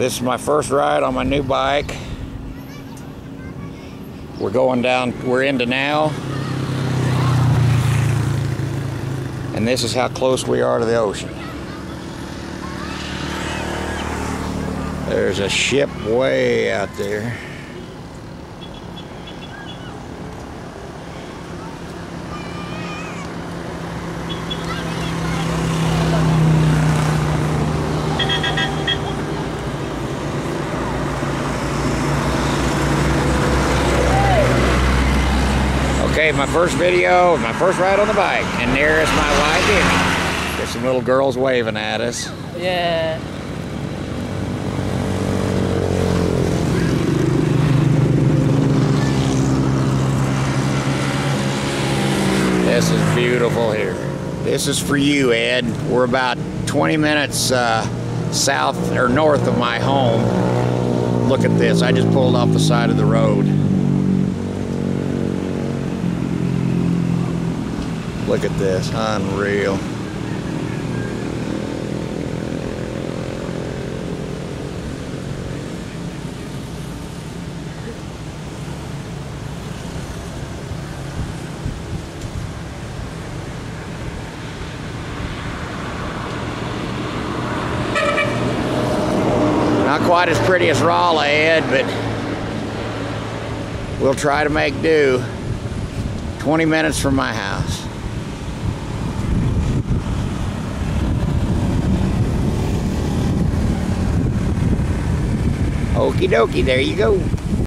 This is my first ride on my new bike. We're into now. And this is how close we are to the ocean. There's a ship way out there. Okay, my first video, my first ride on the bike, and there is my wife Amy. There's some little girls waving at us. Yeah. This is beautiful here. This is for you, Ed. We're about 20 minutes south or north of my home. Look at this. I just pulled off the side of the road. Look at this, unreal. Not quite as pretty as Raleigh, Ed, but we'll try to make do. 20 minutes from my house. Okie dokie, there you go.